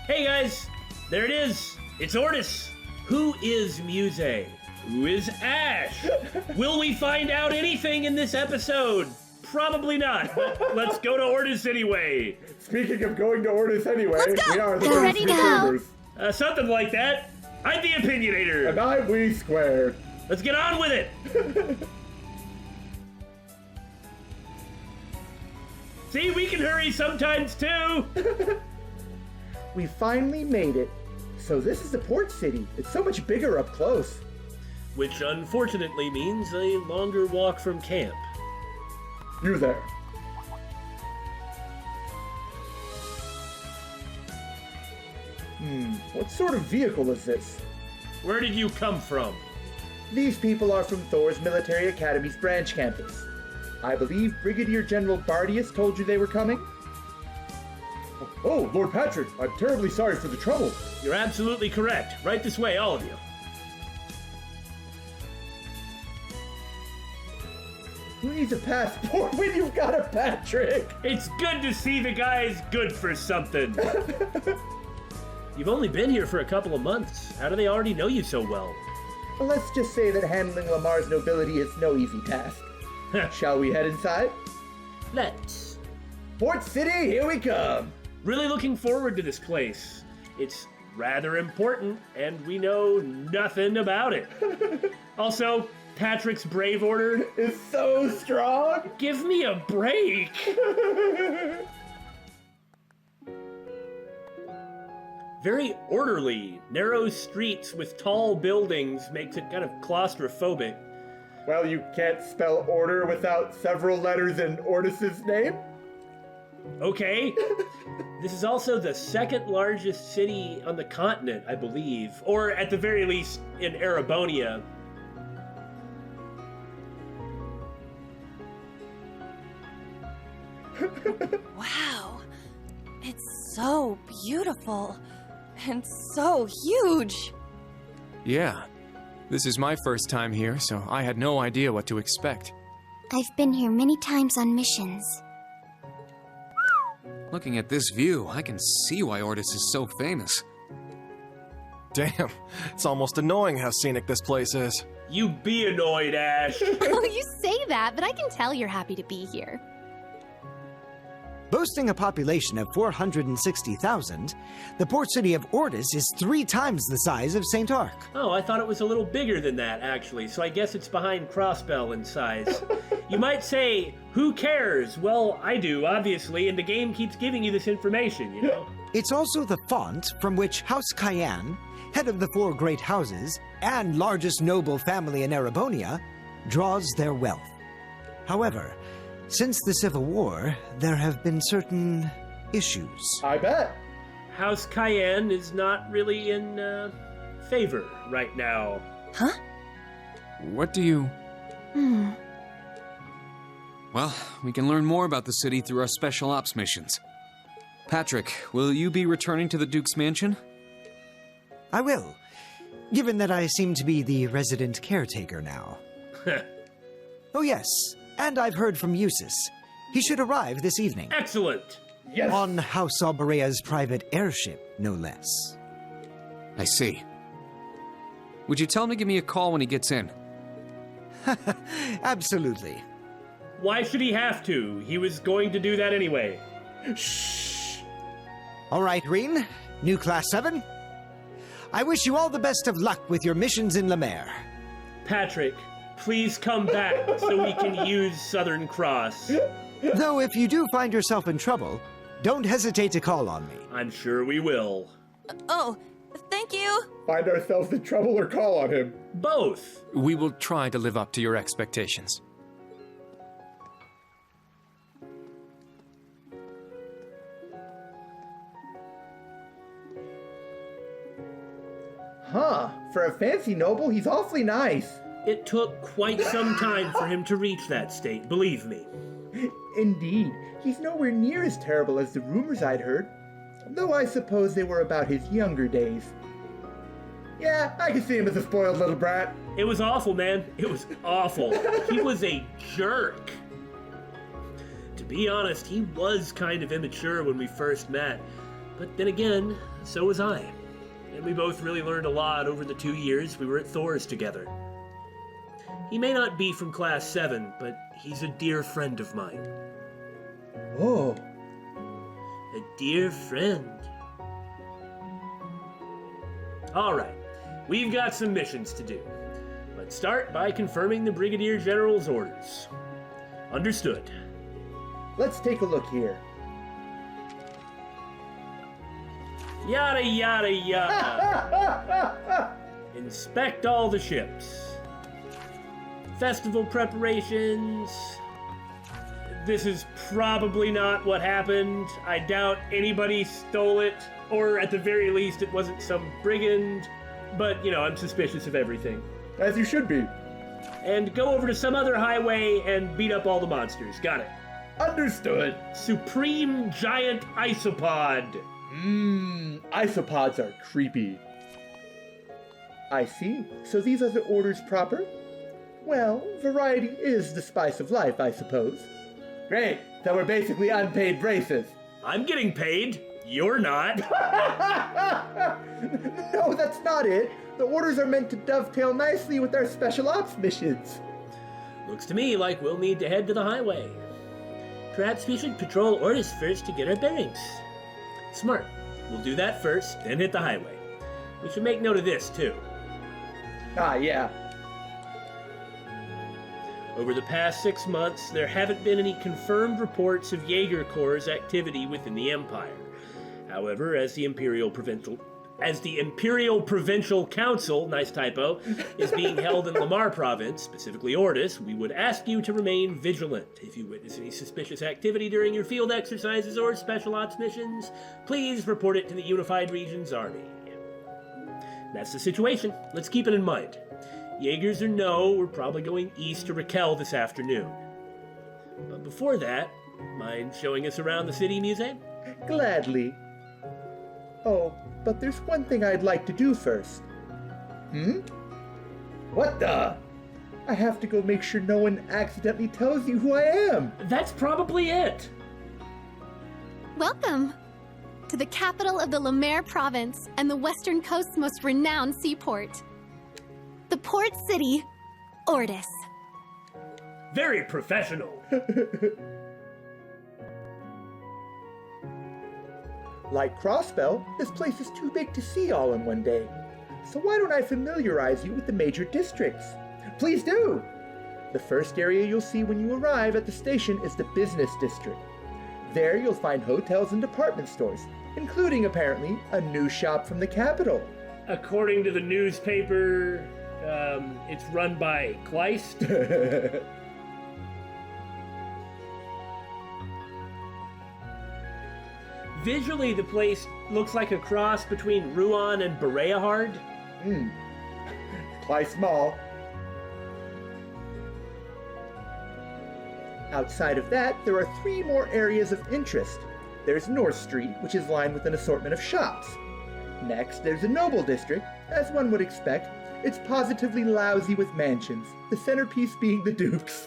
Hey guys, there it is. It's Ordis. Who is Musse? Who is Ash? Will we find out anything in this episode? Probably not, but let's go to Ordis anyway. Speaking of going to Ordis anyway, we are the Get ready to go. Something like that. I'm the Opinionator. And I'm We Squared. Let's get on with it. See, we can hurry sometimes too. We finally made it. So this is the port city. It's so much bigger up close. Which unfortunately means a longer walk from camp. You there. What sort of vehicle is this? Where did you come from? These people are from Thor's Military Academy's branch campus. I believe Brigadier General Bardius told you they were coming? Oh, Lord Patrick, I'm terribly sorry for the trouble. You're absolutely correct. Right this way, all of you. Who needs a passport when you've got a Patrick? It's good to see the guy's good for something. You've only been here for a couple of months. How do they already know you so well? Well, let's just say that handling Lamar's nobility is no easy task. Shall we head inside? Let's. Port City, here we come! Really looking forward to this place. It's rather important, and we know nothing about it. Also, Patrick's Brave Order Is so strong! Give me a break! Very orderly. Narrow streets with tall buildings makes it kind of claustrophobic. Well, you can't spell order without several letters in Ordis's name? Okay. This is also the second largest city on the continent, I believe. Or at the very least, in Erebonia. Wow. It's so beautiful. And so huge. Yeah. This is my first time here, so I had no idea what to expect. I've been here many times on missions. Looking at this view, I can see why Ortus is so famous. Damn, it's almost annoying how scenic this place is. You be annoyed, Ash. Oh, you say that, but I can tell you're happy to be here. Boasting a population of 460,000, the port city of Ordis is 3 times the size of St. Arc. Oh, I thought it was a little bigger than that, actually, so I guess it's behind Crossbell in size. You might say, who cares? Well, I do, obviously, and the game keeps giving you this information, you know? It's also the font from which House Cayenne, head of the 4 great houses and largest noble family in Erebonia, draws their wealth. However, since the Civil War, there have been certain issues. I bet. House Cayenne is not really in, favor right now. Huh? What do you... Well, we can learn more about the city through our special ops missions. Patrick, will you be returning to the Duke's mansion? I will, given that I seem to be the resident caretaker now. Oh yes, and I've heard from Eustace. He should arrive this evening. Excellent! Yes. On House Alberea's private airship, no less. I see. Would you tell him to give me a call when he gets in? Absolutely. Why should he have to? He was going to do that anyway. Shh. All right, Reen, new Class 7. I wish you all the best of luck with your missions in La Mer. Patrick, please come back so we can use Southern Cross. Though if you do find yourself in trouble, don't hesitate to call on me. I'm sure we will. Oh, thank you. Find ourselves in trouble or call on him. Both. We will try to live up to your expectations. Huh. For a fancy noble, he's awfully nice. It took quite some time for him to reach that state, believe me. Indeed. He's nowhere near as terrible as the rumors I'd heard. Though I suppose they were about his younger days. Yeah, I can see him as a spoiled little brat. It was awful, man. It was awful. He was a jerk. To be honest, he was kind of immature when we first met. But then again, so was I. And we both really learned a lot over the 2 years we were at Thor's together. He may not be from Class 7, but he's a dear friend of mine. Oh, A dear friend. Alright, we've got some missions to do. Let's start by confirming the Brigadier General's orders. Understood. let's take a look here. Yada yada yada. Inspect all the ships. Festival preparations. This is probably not what happened. I doubt anybody stole it, or at the very least it wasn't some brigand. But, you know, I'm suspicious of everything. As you should be. And go over to some other highway and beat up all the monsters. Got it. Understood. Supreme Giant Isopod. Isopods are creepy. I see. So these are the orders proper? Well, variety is the spice of life, I suppose. Great. So we're basically unpaid braces. I'm getting paid. You're not. No, that's not it. The orders are meant to dovetail nicely with our special ops missions. Looks to me like we'll need to head to the highway. Perhaps we should patrol Ordis first to get our bearings. Smart. We'll do that first, then hit the highway. We should make note of this, too. Ah, yeah. Over the past 6 months, there haven't been any confirmed reports of Jaeger Corps' activity within the Empire. However, as the Imperial Provincial Council, nice typo, is being held in Lamar Province, specifically Ordis, we would ask you to remain vigilant. If you witness any suspicious activity during your field exercises or special ops missions, please report it to the Unified Regions Army. That's the situation. Let's keep it in mind. Jaegers or no, we're probably going east to Raquel this afternoon. But before that, mind showing us around the city, Musse? Gladly. Oh, but there's one thing I'd like to do first. What the? I have to go make sure no one accidentally tells you who I am. That's probably it. Welcome to the capital of the Lamar province and the western coast's most renowned seaport. The port city, Ordis. Very professional. Like Crossbell, this place is too big to see all in one day. So why don't I familiarize you with the major districts? Please do! The first area you'll see when you arrive at the station is the business district. There you'll find hotels and department stores, including, apparently, a new shop from the capital. According to the newspaper, it's run by Kleist. Visually, the place looks like a cross between Ruan and Bereahard. Kleist Mall. Outside of that, there are 3 more areas of interest. There's North Street, which is lined with an assortment of shops. Next, there's the Noble District. As one would expect, it's positively lousy with mansions, the centerpiece being the Dukes.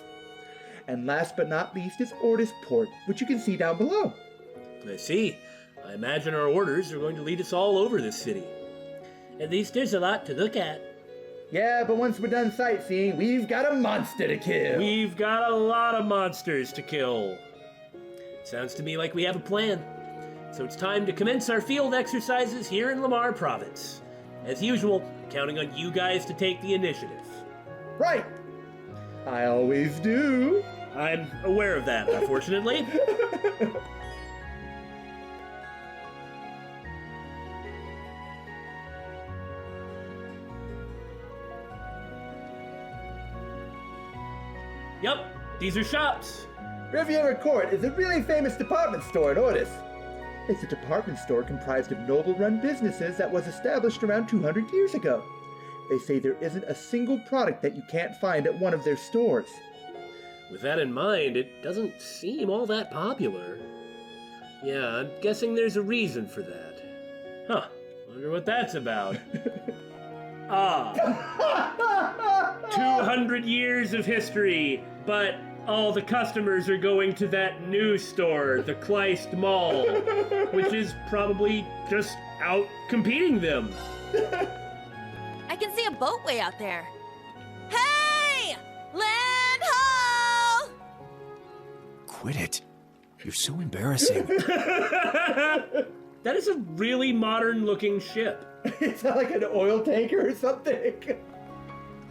And last but not least is Ordis Port, which you can see down below. I see. I imagine our orders are going to lead us all over this city. At least there's a lot to look at. Yeah, but once we're done sightseeing, we've got a monster to kill. We've got a lot of monsters to kill. Sounds to me like we have a plan. So it's time to commence our field exercises here in Lamar Province. As usual, counting on you guys to take the initiative. Right. I always do. I'm aware of that, unfortunately. Yep, these are shops. Riviera Court is a really famous department store in Ordis. It's a department store comprised of noble-run businesses that was established around 200 years ago. They say there isn't a single product that you can't find at one of their stores. With that in mind, it doesn't seem all that popular. Yeah, I'm guessing there's a reason for that. Huh, wonder what that's about. 200 years of history, but all the customers are going to that new store, the Kleist Mall, which is probably just out competing them. I can see a boat way out there. Hey! Land ho! Quit it. You're so embarrassing. That is a really modern-looking ship. It's not like an oil tanker or something.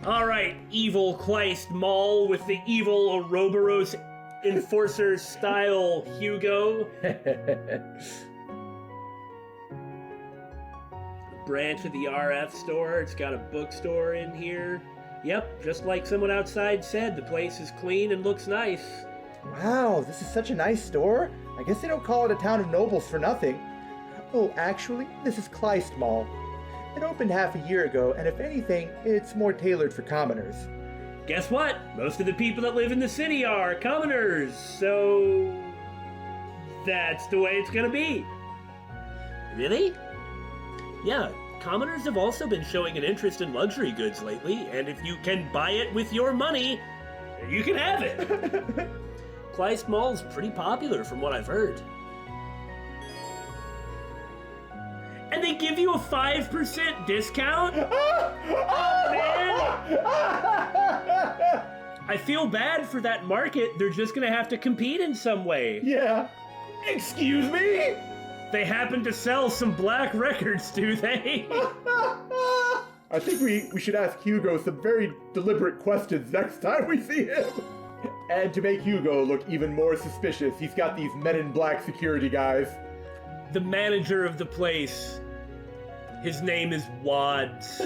All right, Evil Kleist Mall with the evil Ouroboros enforcer style Hugo. Branch of the RF store. It's got a bookstore in here. Yep, just like someone outside said, the place is clean and looks nice. Wow, this is such a nice store. I guess they don't call it a town of nobles for nothing. Oh, actually, this is Kleist Mall. It opened half a year ago, and if anything, it's more tailored for commoners. Guess what? Most of the people that live in the city are commoners, so that's the way it's gonna be. Really? Yeah, commoners have also been showing an interest in luxury goods lately, and if you can buy it with your money, you can have it. Kleist Mall's pretty popular from what I've heard. And they give you a 5% discount? Oh, man! I feel bad for that market. They're just gonna have to compete in some way. Yeah. Excuse me? They happen to sell some black records, do they? I think we should ask Hugo some very deliberate questions next time we see him. And to make Hugo look even more suspicious, he's got these men in black security guys. The manager of the place. His name is Wads.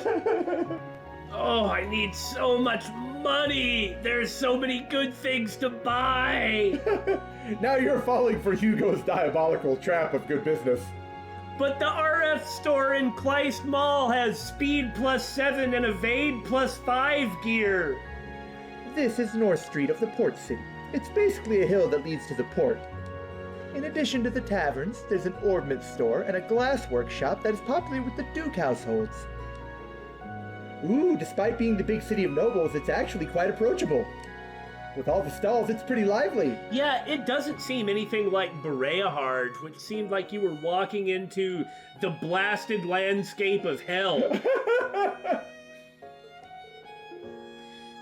Oh, I need so much money. There's so many good things to buy. Now you're falling for Hugo's diabolical trap of good business. But the RF store in Kleist Mall has speed +7 and evade +5 gear. This is North Street of the port city. It's basically a hill that leads to the port. In addition to the taverns, there's an ordnance store and a glass workshop that is popular with the Duke households. Ooh, despite being the big city of nobles, it's actually quite approachable. With all the stalls, it's pretty lively. Yeah, it doesn't seem anything like Bereahard, which seemed like you were walking into the blasted landscape of hell.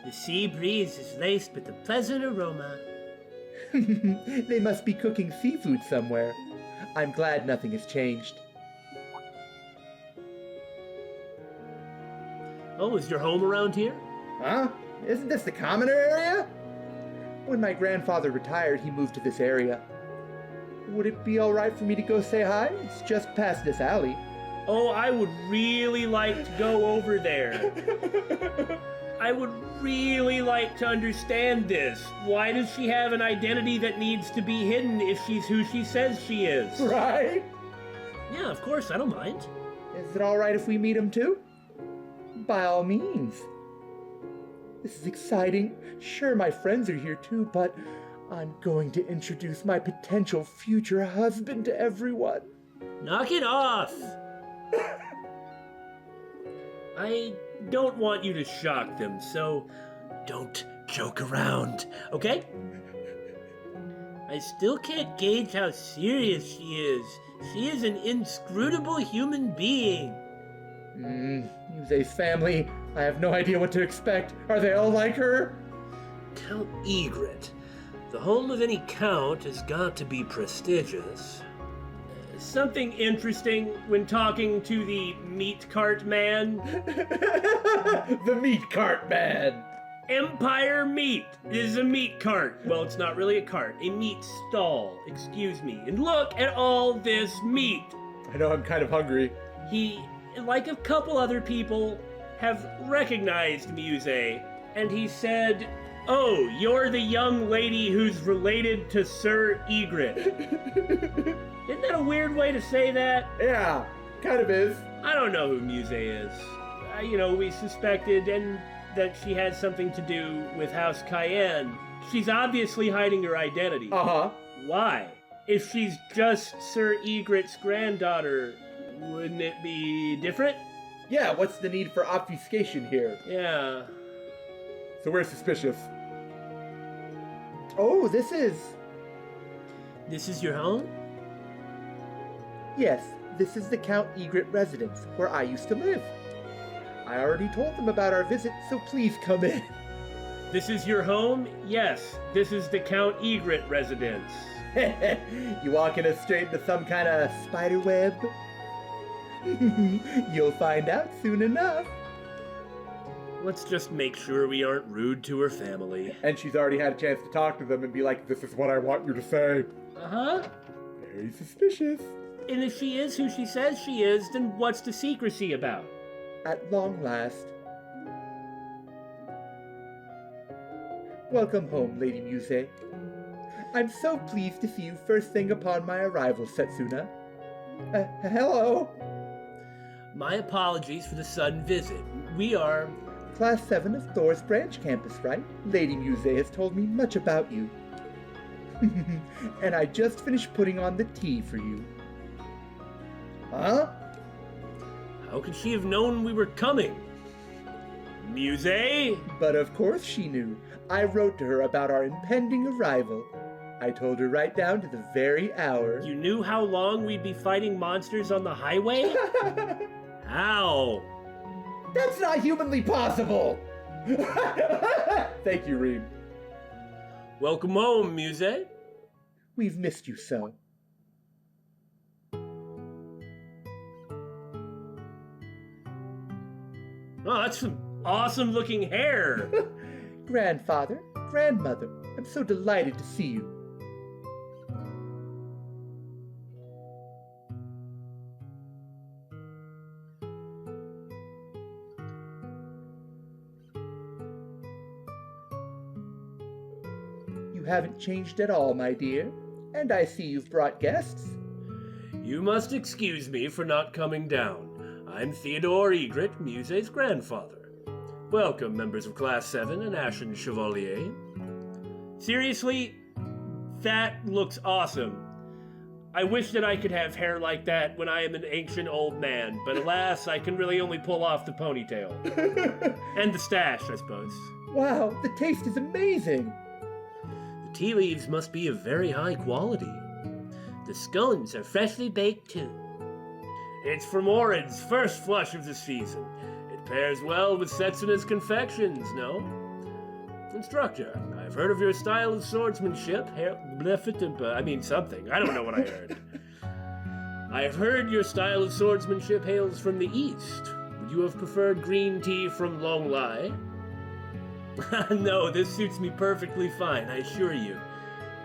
The sea breeze is laced with a pleasant aroma. They must be cooking seafood somewhere. I'm glad nothing has changed. Oh, is your home around here? Huh? Isn't this the commoner area? When my grandfather retired, he moved to this area. Would it be all right for me to go say hi? It's just past this alley. Oh, I would really like to go over there. I would really like to understand this. Why does she have an identity that needs to be hidden if she's who she says she is? Right? Yeah, of course, I don't mind. Is it all right if we meet him too? By all means. This is exciting. Sure, my friends are here too, but I'm going to introduce my potential future husband to everyone. Knock it off! I don't want you to shock them, so don't joke around, okay? I still can't gauge how serious she is. She is an inscrutable human being. Muse's family. I have no idea what to expect. Are they all like her? Count Egret. The home of any count has got to be prestigious. Something interesting when talking to the meat cart man. The meat cart man. Empire Meat is a meat cart. Well, it's not really a cart, a meat stall, excuse me. And look at all this meat. I know I'm kind of hungry. He, like a couple other people, have recognized Musse, and he said, "Oh, you're the young lady who's related to Sir Egret." Isn't that a weird way to say that? Yeah, kind of is. I don't know who Musse is. We suspected and that she had something to do with House Cayenne. She's obviously hiding her identity. Uh-huh. Why? If she's just Sir Egret's granddaughter, wouldn't it be different? Yeah, what's the need for obfuscation here? Yeah. So we're suspicious. Oh, this is... This is your home? Yes, this is the Count Egret residence, where I used to live. I already told them about our visit, so please come in. This is your home? Yes, this is the Count Egret residence. You walking us straight into some kind of spider web? You'll find out soon enough. Let's just make sure we aren't rude to her family. And she's already had a chance to talk to them and be like, this is what I want you to say. Uh-huh. Very suspicious. And if she is who she says she is, then what's the secrecy about? At long last. Welcome home, Lady Musse. I'm so pleased to see you first thing upon my arrival, Setsuna. Hello. My apologies for the sudden visit. We are... Class 7 of Thor's Branch campus, right? Lady Musse has told me much about you. And I just finished putting on the tea for you. Huh? How could she have known we were coming? Musse? But of course she knew. I wrote to her about our impending arrival. I told her right down to the very hour. You knew how long we'd be fighting monsters on the highway? How? That's not humanly possible! Thank you, Reem. Welcome home, Musse. We've missed you so. Oh, that's some awesome looking hair. Grandfather, grandmother, I'm so delighted to see you. You haven't changed at all, my dear. And I see you've brought guests. You must excuse me for not coming down. I'm Theodore Egret, Musse's grandfather. Welcome, members of Class 7 and Ashen Chevalier. Seriously, that looks awesome. I wish that I could have hair like that when I am an ancient old man, but alas, I can really only pull off the ponytail. And the stash, I suppose. Wow, the taste is amazing! The tea leaves must be of very high quality. The scones are freshly baked too. It's from Orid's first flush of the season. It pairs well with Setsuna's confections, no? Instructor, I've heard of your style of swordsmanship. I mean something. I don't know what I heard. I've heard your style of swordsmanship hails from the east. Would you have preferred green tea from Longlai? No, this suits me perfectly fine, I assure you.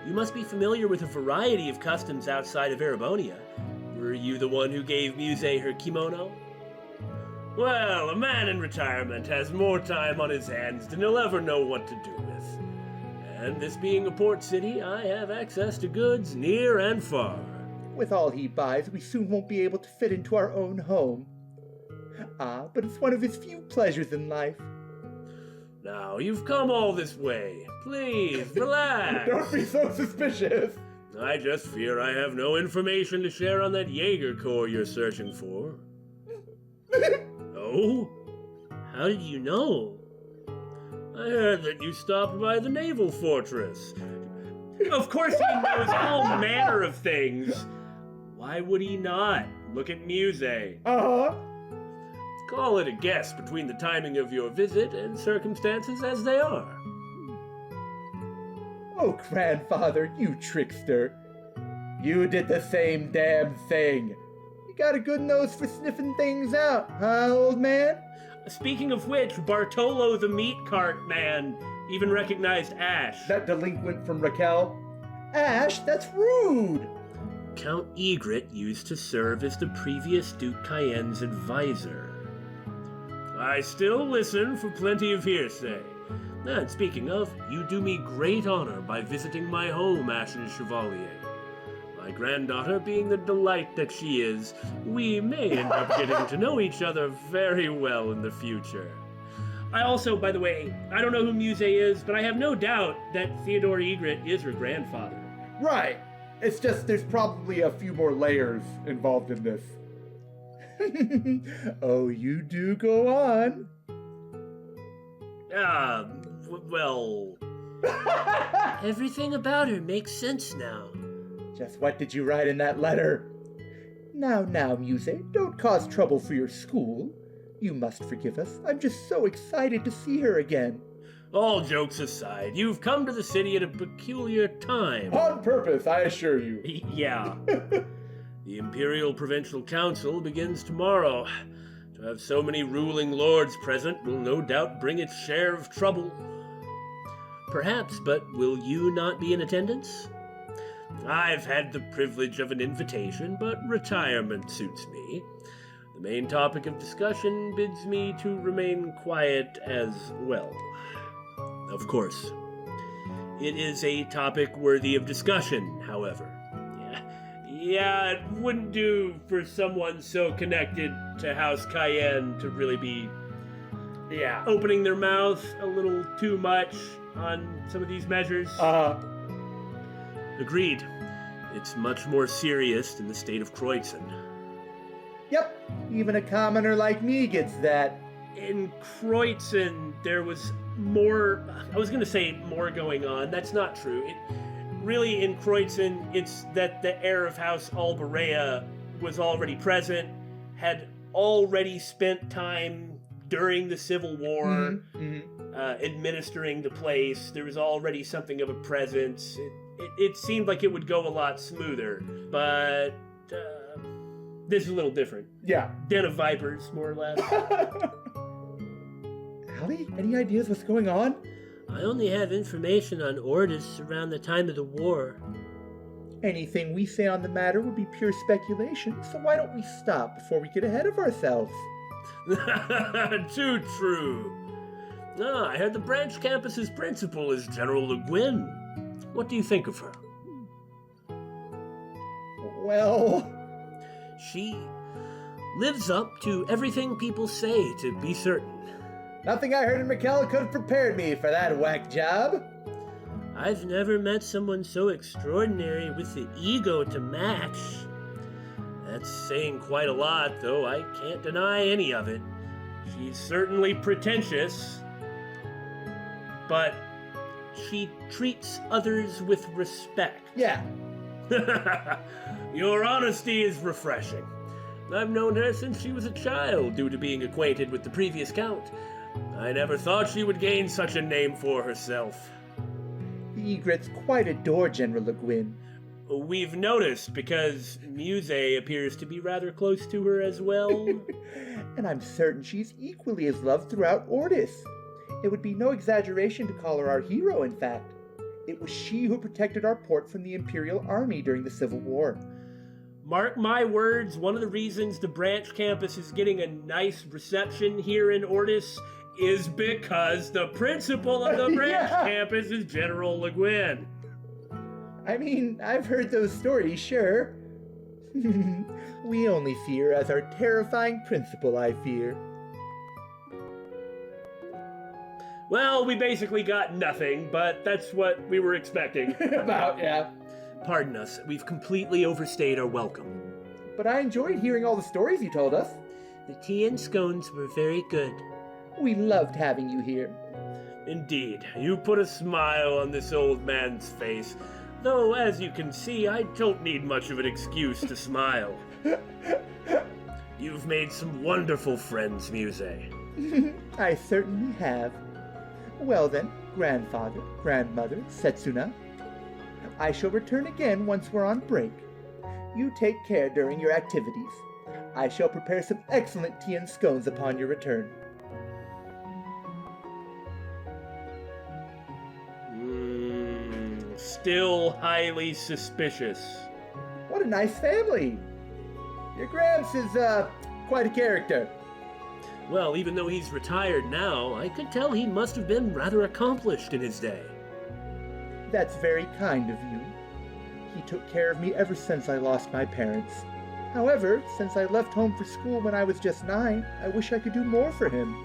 You must be familiar with a variety of customs outside of Erebonia. Were you the one who gave Musse her kimono? Well, a man in retirement has more time on his hands than he'll ever know what to do with. And this being a port city, I have access to goods near and far. With all he buys, we soon won't be able to fit into our own home. Ah, but it's one of his few pleasures in life. Now, you've come all this way. Please, relax. Don't be so suspicious. I just fear I have no information to share on that Jaeger Corps you're searching for. Oh? How did you know? I heard that you stopped by the naval fortress. Of course he knows all manner of things. Why would he not? Look at Musse. Uh-huh. Call it a guess between the timing of your visit and circumstances as they are. Oh, grandfather, you trickster. You did the same damn thing. You got a good nose for sniffing things out, huh, old man? Speaking of which, Bartolo the meat cart man even recognized Ash. That delinquent from Raquel? Ash, that's rude! Count Egret used to serve as the previous Duke Cayenne's advisor. I still listen for plenty of hearsay. And speaking of, you do me great honor by visiting my home, Ashen Chevalier. My granddaughter being the delight that she is, we may end up getting to know each other very well in the future. I also, by the way, I don't know who Musse is, but I have no doubt that Theodore Egret is her grandfather. Right. It's just there's probably a few more layers involved in this. Oh, you do go on. Well... Everything about her makes sense now. Just what did you write in that letter? Now, Musse, don't cause trouble for your school. You must forgive us. I'm just so excited to see her again. All jokes aside, you've come to the city at a peculiar time. On purpose, I assure you. Yeah. The Imperial Provincial Council begins tomorrow. To have so many ruling lords present will no doubt bring its share of trouble. Perhaps, but will you not be in attendance? I've had the privilege of an invitation, but retirement suits me. The main topic of discussion bids me to remain quiet as well. Of course, it is a topic worthy of discussion, however. Yeah, it wouldn't do for someone so connected to House Cayenne to really be, opening their mouth a little too much on some of these measures. Agreed. It's much more serious than the state of Kreutzen. Yep, even a commoner like me gets that. In Kreutzen, there was more, I was going to say more going on. That's not true. Really, in Kreutzen, it's that the heir of House Alberea was already present, had already spent time during the Civil War administering the place. There was already something of a presence. It seemed like it would go a lot smoother, but this is a little different. Yeah. Den of Vipers, more or less. Allie, any ideas what's going on? I only have information on Ordis around the time of the war. Anything we say on the matter would be pure speculation, so why don't we stop before we get ahead of ourselves? Too true. I heard the branch campus's principal is General Le Guin. What do you think of her? Well... She lives up to everything people say, to be certain. Nothing I heard in McKella could have prepared me for that whack job. I've never met someone so extraordinary with the ego to match. That's saying quite a lot, though I can't deny any of it. She's certainly pretentious, but she treats others with respect. Yeah. Your honesty is refreshing. I've known her since she was a child, due to being acquainted with the previous count. I never thought she would gain such a name for herself. The Egrets quite adore General Le Guin. We've noticed, because Musse appears to be rather close to her as well. And I'm certain she's equally as loved throughout Ordis. It would be no exaggeration to call her our hero, in fact. It was she who protected our port from the Imperial Army during the Civil War. Mark my words, one of the reasons the branch campus is getting a nice reception here in Ordis is because the principal of the branch campus is General Le Guin. I mean, I've heard those stories, sure. We only fear as our terrifying principal, I fear. Well, we basically got nothing, but that's what we were expecting. About, yeah. Pardon us, we've completely overstayed our welcome. But I enjoyed hearing all the stories you told us. The tea and scones were very good. We loved having you here. Indeed, you put a smile on this old man's face. Though, as you can see, I don't need much of an excuse to smile. You've made some wonderful friends, Musse. I certainly have. Well then, grandfather, grandmother, Setsuna. I shall return again once we're on break. You take care during your activities. I shall prepare some excellent tea and scones upon your return. Still highly suspicious. What a nice family. Your Gramps is, quite a character. Well, even though he's retired now, I could tell he must have been rather accomplished in his day. That's very kind of you. He took care of me ever since I lost my parents. However, since I left home for school when I was just 9, I wish I could do more for him.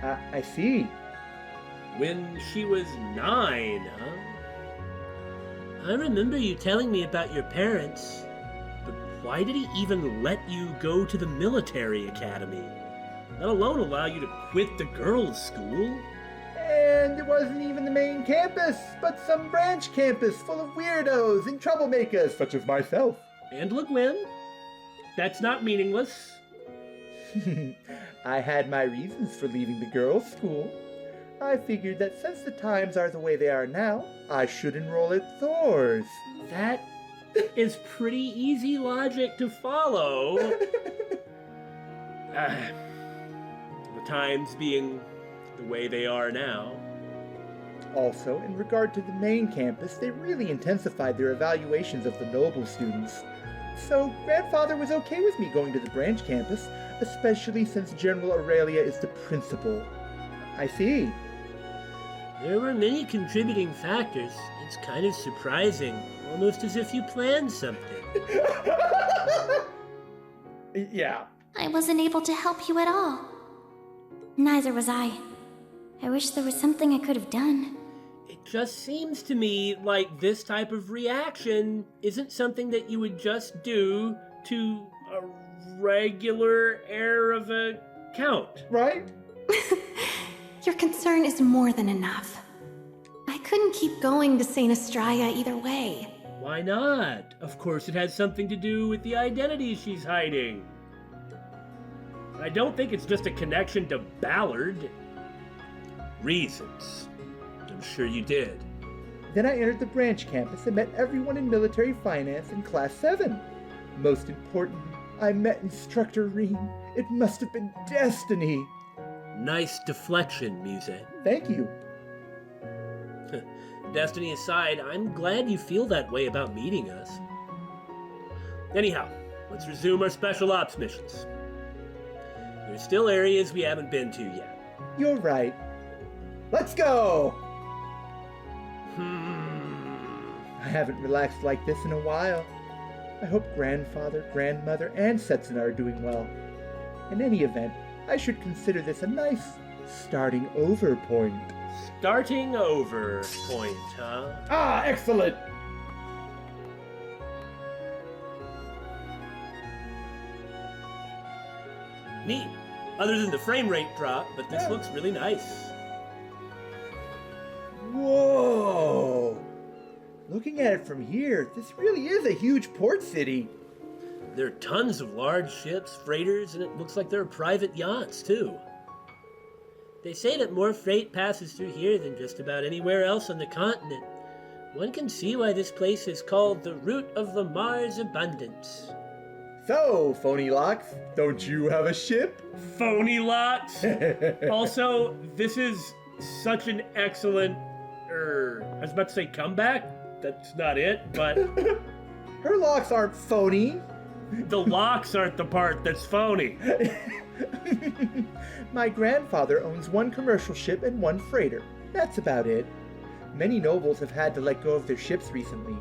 I see. When she was 9, huh? I remember you telling me about your parents, but why did he even let you go to the military academy? Let alone allow you to quit the girls' school? And it wasn't even the main campus, but some branch campus full of weirdos and troublemakers such as myself. And LeGuin. That's not meaningless. I had my reasons for leaving the girls' school. I figured that since the times are the way they are now, I should enroll at Thor's. That is pretty easy logic to follow. The times being the way they are now. Also, in regard to the main campus, they really intensified their evaluations of the noble students. So, Grandfather was okay with me going to the branch campus, especially since General Aurelia is the principal. I see. There were many contributing factors. It's kind of surprising, almost as if you planned something. Yeah. I wasn't able to help you at all. Neither was I. I wish there was something I could have done. It just seems to me like this type of reaction isn't something that you would just do to a regular heir of a count. Right? Your concern is more than enough. I couldn't keep going to St. Estrella either way. Why not? Of course it has something to do with the identity she's hiding. I don't think it's just a connection to Ballard. Reasons. I'm sure you did. Then I entered the branch campus and met everyone in military finance in Class 7. Most importantly, I met Instructor Reen. It must have been destiny. Nice deflection, Musse. Thank you. Destiny aside, I'm glad you feel that way about meeting us. Anyhow, let's resume our special ops missions. There's still areas we haven't been to yet. You're right. Let's go! I haven't relaxed like this in a while. I hope Grandfather, Grandmother, and Setsun are doing well. In any event, I should consider this a nice starting over point. Starting over point, huh? Ah, excellent! Neat. Other than the frame rate drop, but this looks really nice. Whoa! Looking at it from here, this really is a huge port city. There are tons of large ships, freighters, and it looks like there are private yachts, too. They say that more freight passes through here than just about anywhere else on the continent. One can see why this place is called the Route of Lamar's Abundance. So, Phony Locks, don't you have a ship? Phony lots! Also, this is such an excellent, I was about to say comeback. That's not it, but Her locks aren't phony. the locks aren't the part that's phony. My grandfather owns one commercial ship and one freighter. That's about it. Many nobles have had to let go of their ships recently.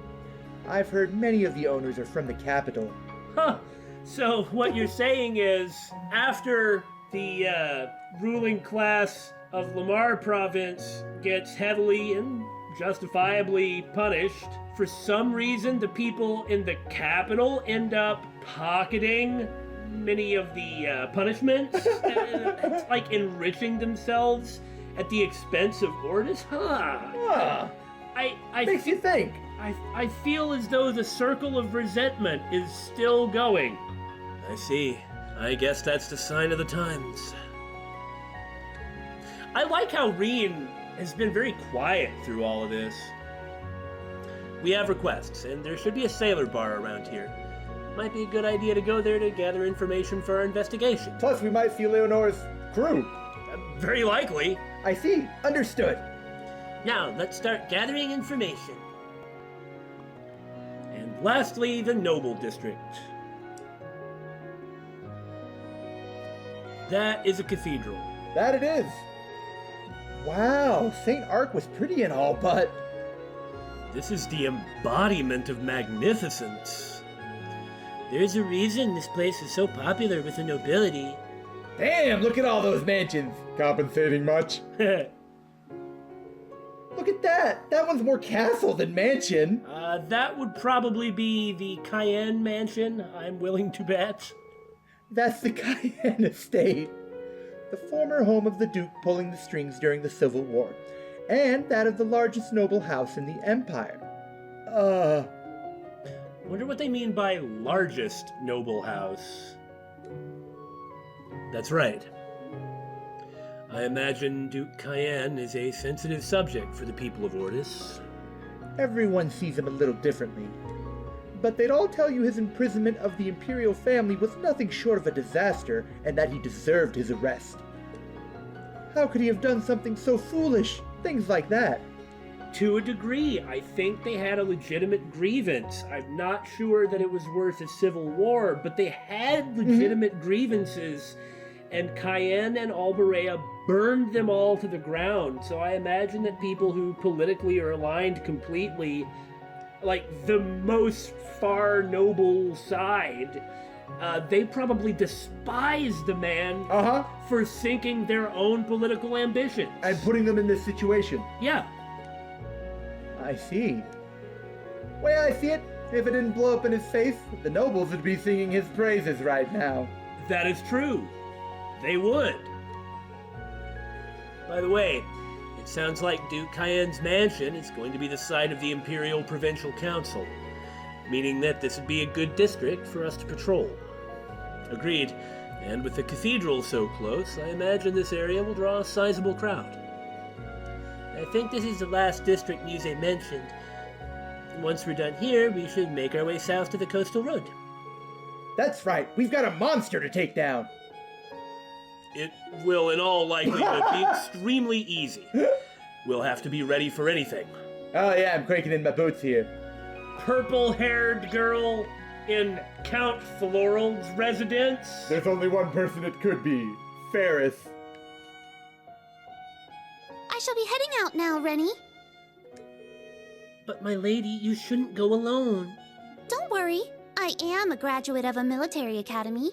I've heard many of the owners are from the capital. Huh. So what you're saying is, after the ruling class of Lamar province gets heavily and justifiably punished, for some reason the people in the capital end up pocketing many of the punishments. It's like enriching themselves at the expense of Ordis? Ah, I makes you think. I feel as though the circle of resentment is still going. I see. I guess that's the sign of the times. I like how Reen has been very quiet through all of this. We have requests, and there should be a sailor bar around here. Might be a good idea to go there to gather information for our investigation. Plus, we might see Leonora's crew. Very likely. I see. Understood. Now, let's start gathering information. And lastly, the Noble District. That is a cathedral. That it is. Wow, St. Ark was pretty and all, but... This is the embodiment of magnificence. There's a reason this place is so popular with the nobility. Damn, look at all those mansions. Compensating much? Look at that. That one's more castle than mansion. That would probably be the Cayenne Mansion, I'm willing to bet. That's the Cayenne Estate, the former home of the Duke pulling the strings during the Civil War. and that of the largest noble house in the Empire. Wonder what they mean by largest noble house. That's right. I imagine Duke Cayenne is a sensitive subject for the people of Ordis. Everyone sees him a little differently. But they'd all tell you his imprisonment of the Imperial family was nothing short of a disaster, and that he deserved his arrest. How could he have done something so foolish? Things like that. To a degree, I think they had a legitimate grievance. I'm not sure that it was worth a civil war, but they had legitimate grievances, and Cayenne and Alberea burned them all to the ground. So I imagine that people who politically are aligned completely, like the most far noble side, they probably despise the man for sinking their own political ambitions. And putting them in this situation. Yeah. I see. Way I see it, if it didn't blow up in his face, the nobles would be singing his praises right now. That is true. They would. By the way, it sounds like Duke Cayenne's mansion is going to be the site of the Imperial Provincial Council, meaning that this would be a good district for us to patrol. Agreed. And with the cathedral so close, I imagine this area will draw a sizable crowd. I think this is the last district Musse mentioned. Once we're done here, we should make our way south to the coastal road. That's right, we've got a monster to take down. It will, in all likelihood, be extremely easy. We'll have to be ready for anything. Oh yeah, I'm cranking in my boots here. Purple-haired girl in Count Floral's residence? There's only one person it could be. Ferris. I shall be heading out now, Rennie. But my lady, you shouldn't go alone. Don't worry. I am a graduate of a military academy.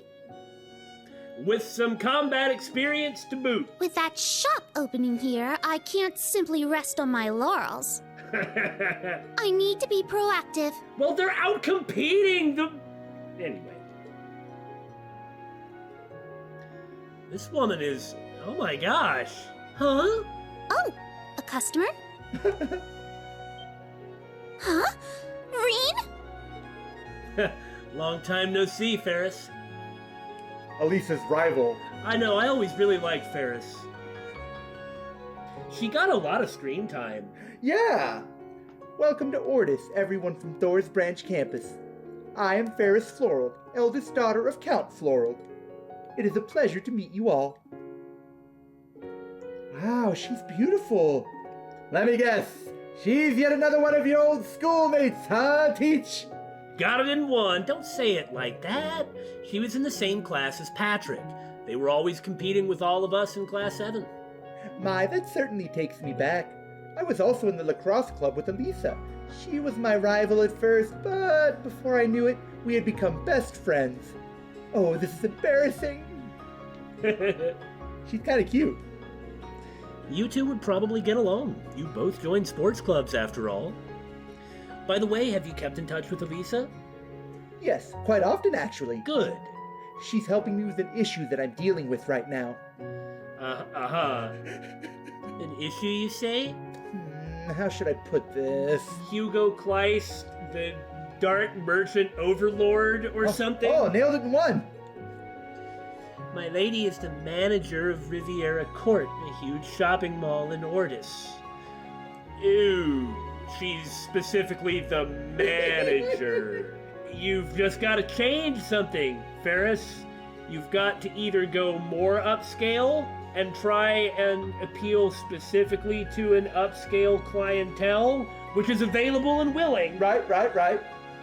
With some combat experience to boot. With that shop opening here, I can't simply rest on my laurels. I need to be proactive. Well, they're out competing the... Anyway. This woman is... Oh my gosh. Huh? Oh, a customer? Huh? Reen? Long time no see, Ferris. Elisa's rival. I know, I always really liked Ferris. She got a lot of screen time. Yeah! Welcome to Ordis, everyone from Thor's Branch campus. I am Ferris Floral, eldest daughter of Count Floral. It is a pleasure to meet you all. Wow, she's beautiful. Let me guess. She's yet another one of your old schoolmates, huh, Teach? Got it in one. Don't say it like that. She was in the same class as Patrick. They were always competing with all of us in Class 7. My, that certainly takes me back. I was also in the lacrosse club with Elisa. She was my rival at first, but before I knew it, we had become best friends. Oh, this is embarrassing. She's kind of cute. You two would probably get along. You both joined sports clubs after all. By the way, have you kept in touch with Elisa? Yes, quite often actually. Good. She's helping me with an issue that I'm dealing with right now. An issue, you say? How should I put this? Hugo Kleist, the dart merchant overlord or something? Oh, nailed it in one. My lady is the manager of Riviera Court, a huge shopping mall in Ordis. Ew, she's specifically the manager. You've just got to change something, Ferris. You've got to either go more upscale and try and appeal specifically to an upscale clientele, which is available and willing. Right.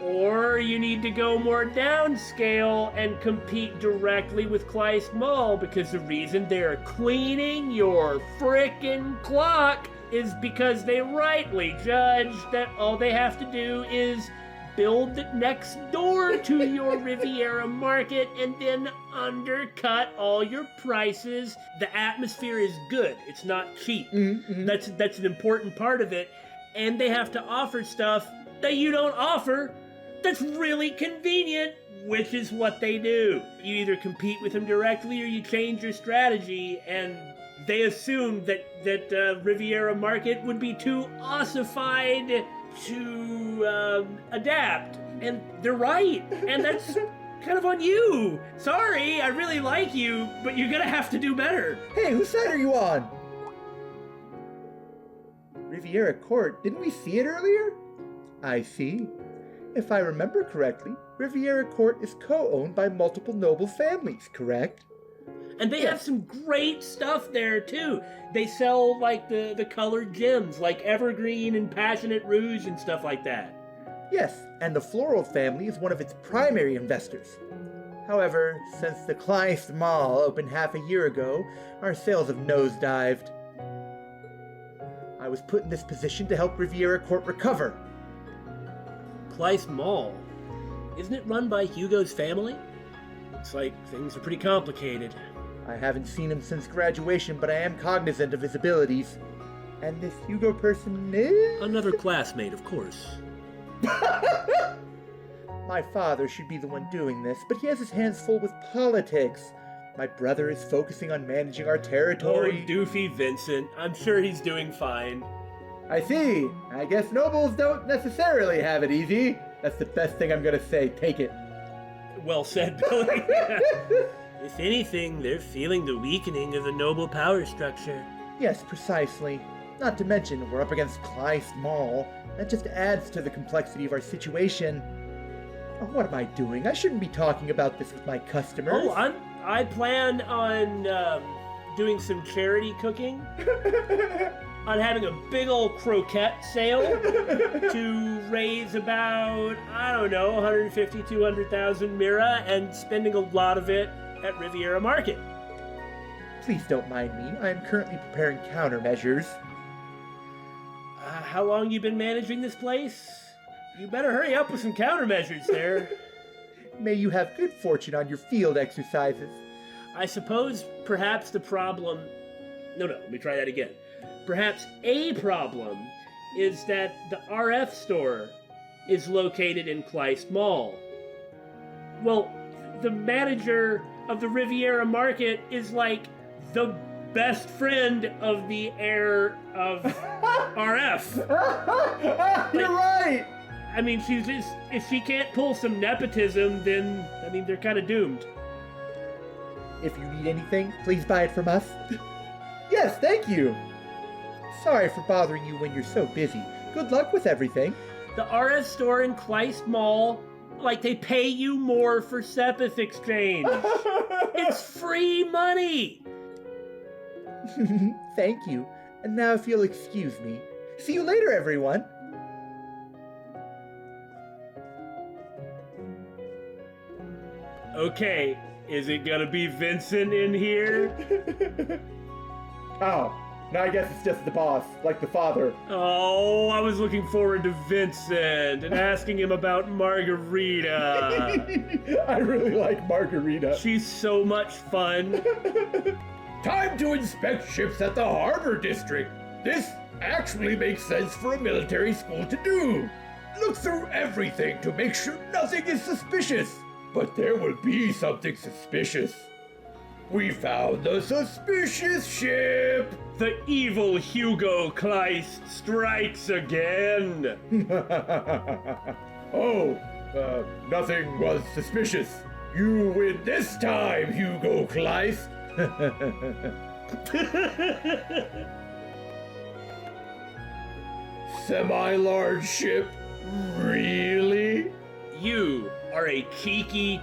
Or you need to go more downscale and compete directly with Kleist Mall, because the reason they're cleaning your frickin' clock is because they rightly judge that all they have to do is build next door to your Riviera market and then undercut all your prices. The atmosphere is good. It's not cheap. Mm-hmm. That's an important part of it. And they have to offer stuff that you don't offer that's really convenient, which is what they do. You either compete with them directly or you change your strategy, and they assumed that Riviera Market would be too ossified to adapt. And they're right. And that's kind of on you. Sorry, I really like you, but you're gonna have to do better. Hey, whose side are you on? Riviera Court, didn't we see it earlier? I see. If I remember correctly, Riviera Court is co-owned by multiple noble families, correct? And they have some great stuff there, too. They sell, like, the colored gems, like Evergreen and Passionate Rouge and stuff like that. Yes, and the Floral family is one of its primary investors. However, since the Kleist Mall opened half a year ago, our sales have nosedived. I was put in this position to help Riviera Court recover. Kleist Mall? Isn't it run by Hugo's family? Looks like things are pretty complicated. I haven't seen him since graduation, but I am cognizant of his abilities. And this Hugo person is... Another classmate, of course. My father should be the one doing this, but he has his hands full with politics. My brother is focusing on managing our territory. Oh, doofy Vincent. I'm sure he's doing fine. I see. I guess nobles don't necessarily have it easy. That's the best thing I'm gonna say. Take it. Well said, Billy. If anything, they're feeling the weakening of the noble power structure. Yes, precisely. Not to mention, we're up against Kleist Mall. That just adds to the complexity of our situation. Oh, what am I doing? I shouldn't be talking about this with my customers. Oh, I plan on doing some charity cooking. On having a big old croquette sale to raise about, I don't know, 150, 200,000 Mira and spending a lot of it at Riviera Market. Please don't mind me. I am currently preparing countermeasures. How long you been managing this place? You better hurry up with some countermeasures there. May you have good fortune on your field exercises. I suppose perhaps the problem... No, let me try that again. Perhaps a problem is that the RF store is located in Kleist Mall. Well, the manager of the Riviera Market is like the best friend of the heir of RF. You're right! I mean, if she can't pull some nepotism, then, I mean, they're kind of doomed. If you need anything, please buy it from us. Yes, thank you! Sorry for bothering you when you're so busy. Good luck with everything. The RF store in Kleist Mall, like they pay you more for Sepith exchange. It's free money! Thank you. And now if you'll excuse me. See you later, everyone! Okay, is it gonna be Vincent in here? Oh, now I guess it's just the boss, like the father. Oh, I was looking forward to Vincent and asking him about Margarita. I really like Margarita. She's so much fun. Time to inspect ships at the harbor district. This actually makes sense for a military school to do. Look through everything to make sure nothing is suspicious. But there will be something suspicious. We found the suspicious ship! The evil Hugo Kleist strikes again! Nothing was suspicious. You win this time, Hugo Kleist! Semi-large ship? Really? You are a cheeky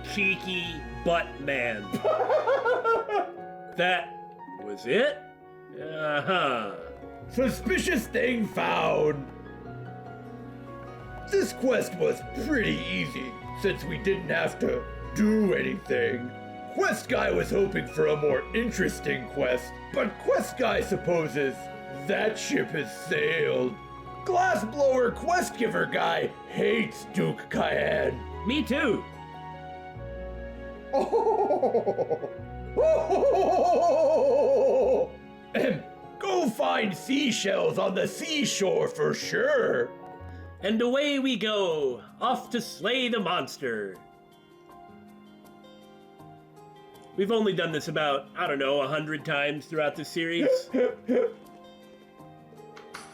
butt man. That was it? Uh-huh. Suspicious thing found. This quest was pretty easy, since we didn't have to do anything. Quest Guy was hoping for a more interesting quest, but Quest Guy supposes that ship has sailed. Glassblower Quest Giver Guy hates Duke Cayenne. Me too. Go find seashells on the seashore for sure. And away we go, off to slay the monster. We've only done this about, I don't know, 100 times throughout the series.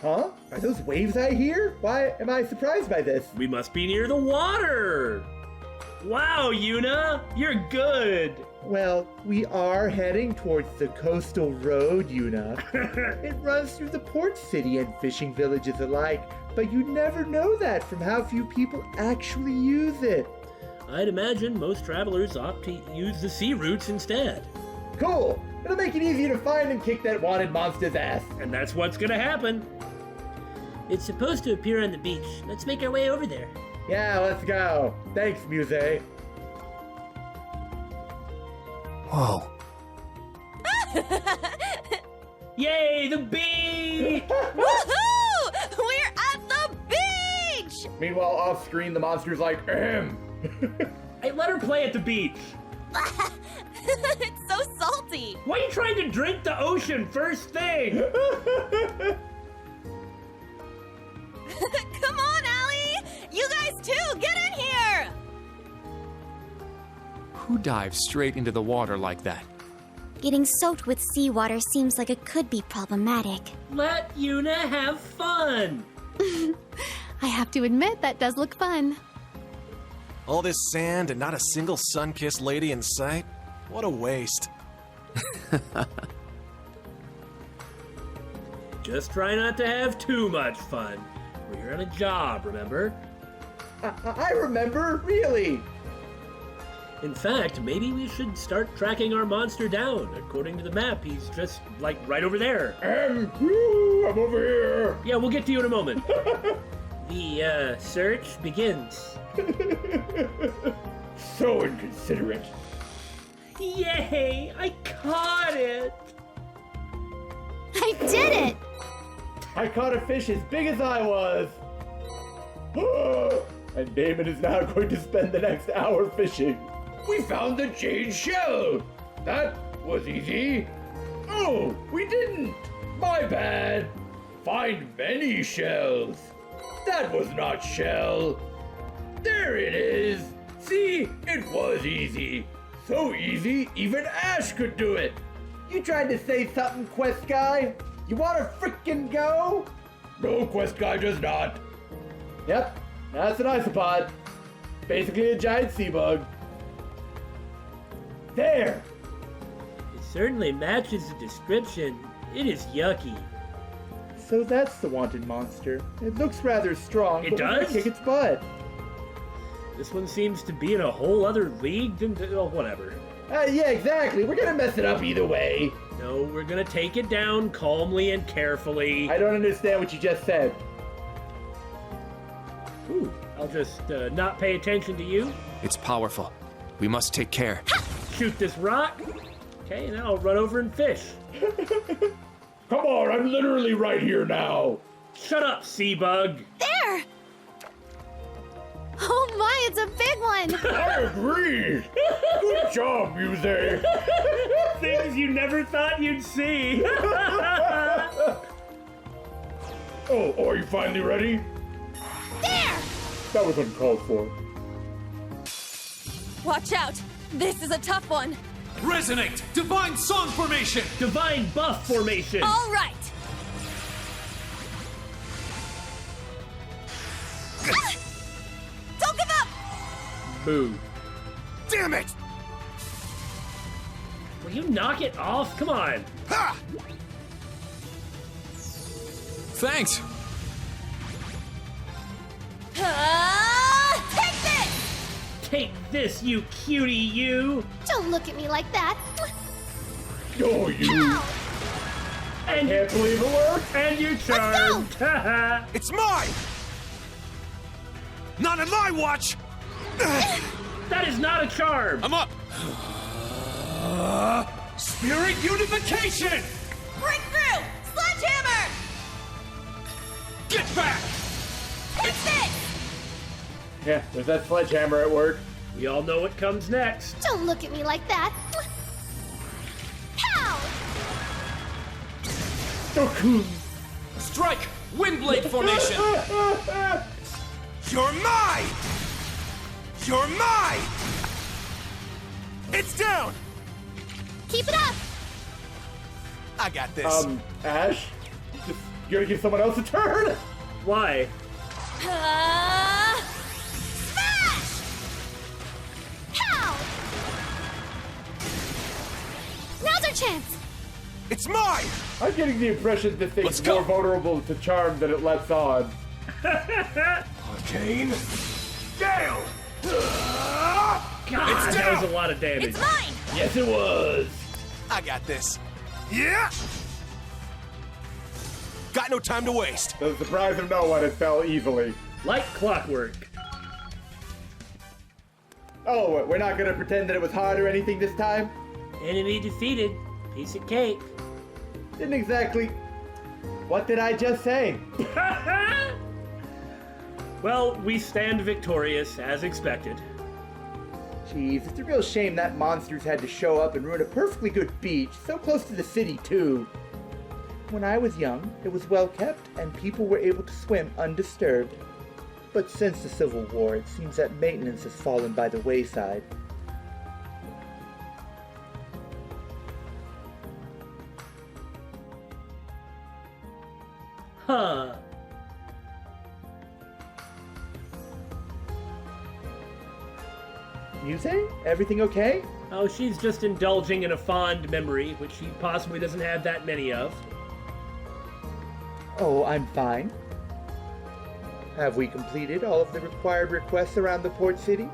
Huh? Are those waves I hear? Why am I surprised by this? We must be near the water. Wow, Yuna, you're good. Well, we are heading towards the coastal road, Yuna. It runs through the port city and fishing villages alike, but you never know that from how few people actually use it. I'd imagine most travelers opt to use the sea routes instead. Cool! It'll make it easier to find and kick that wanted monster's ass. And that's what's gonna happen. It's supposed to appear on the beach. Let's make our way over there. Yeah, let's go. Thanks, Musse. Whoa. Yay, the beach! Woohoo! We're at the beach! Meanwhile, off screen, the monster's like, ahem. Hey, let her play at the beach. It's so salty. Why are you trying to drink the ocean first thing? Come on, Allie! You guys too, get in here! Who dives straight into the water like that? Getting soaked with seawater seems like it could be problematic. Let Yuna have fun. I have to admit, that does look fun. All this sand and not a single sun-kissed lady in sight? What a waste. Just try not to have too much fun. We're on a job, remember? I remember, really. In fact, maybe we should start tracking our monster down. According to the map, he's just, like, right over there. I'm over here. Yeah, we'll get to you in a moment. The, search begins. So inconsiderate. Yay! I caught it! I did it! I caught a fish as big as I was. And Damon is now going to spend the next hour fishing. We found the jade shell. That was easy. Oh, we didn't. My bad. Find many shells. That was not shell. There it is. See, it was easy. So easy, even Ash could do it. You trying to say something, Quest Guy? You wanna frickin' go? No, Quest Guy does not. Yep, that's an isopod. Basically a giant sea bug. There! It certainly matches the description. It is yucky. So that's the wanted monster. It looks rather strong, It but we're gonna does? kick its butt. This one seems to be in a whole other league than, oh, whatever. Yeah, exactly. We're gonna mess it up either way. No, we're gonna take it down calmly and carefully. I don't understand what you just said. Ooh, I'll just not pay attention to you. It's powerful. We must take care. Shoot this rock. Okay, now I'll run over and fish. Come on, I'm literally right here now. Shut up, sea bug. There! Oh my, it's a big one! I agree. Good job, Musse. Things you never thought you'd see. Oh, are you finally ready? There! That was uncalled for. Watch out! This is a tough one. Resonate! Divine Song Formation! Divine buff formation. All right. Ah! Don't give up! Boo. Damn it! Will you knock it off? Come on. Ha! Thanks! Take this! Take this, you cutie, you. Don't look at me like that. Oh, you. Ow! And Can't believe it worked. And you charmed. Haha. It's mine! Not on my watch! That is not a charm. I'm up! Spirit unification! Breakthrough! Sledgehammer! Get back! Take this! Yeah, there's that sledgehammer at work. We all know what comes next. Don't look at me like that. Pow! Strike! Windblade Formation! You're mine! You're mine! It's down! Keep it up! I got this. Ash? Just gonna give someone else a turn? Why? Smash! Pow! Now's our chance! It's mine! I'm getting the impression this Let's thing's go. more vulnerable to charm than it lets on. Arcane. Gale! God, that was a lot of damage. It's mine! Yes, it was. I got this. Yeah! Got no time to waste. To the surprise of no one, it fell easily. Like clockwork. Oh, we're not gonna pretend that it was hard or anything this time? Enemy defeated. Piece of cake. Didn't exactly. What did I just say? Well, we stand victorious, as expected. Jeez, it's a real shame that monsters had to show up and ruin a perfectly good beach, so close to the city, too. When I was young, it was well kept, and people were able to swim undisturbed. But since the Civil War, it seems that maintenance has fallen by the wayside. Huh. Musse? Everything okay? Oh, she's just indulging in a fond memory, which she possibly doesn't have that many of. Oh, I'm fine. Have we completed all of the required requests around the port city?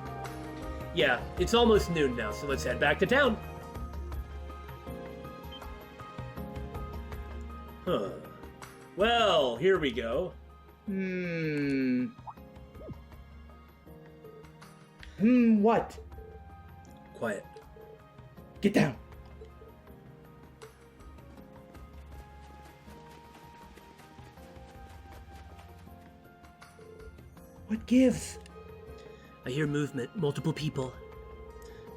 Yeah, it's almost noon now, so let's head back to town. Huh. Well, here we go. What? Quiet. Get down. What gives? I hear movement, multiple people.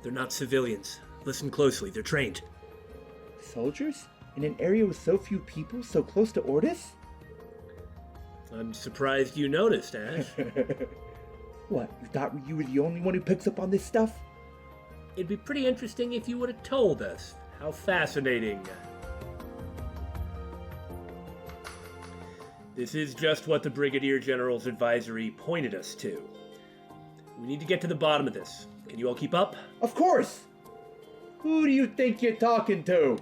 They're not civilians. Listen closely, they're trained. Soldiers? In an area with so few people, so close to Ordis? I'm surprised you noticed, Ash. What, you thought you were the only one who picks up on this stuff? It'd be pretty interesting if you would have told us. How fascinating. This is just what the Brigadier General's advisory pointed us to. We need to get to the bottom of this. Can you all keep up? Of course! Who do you think you're talking to?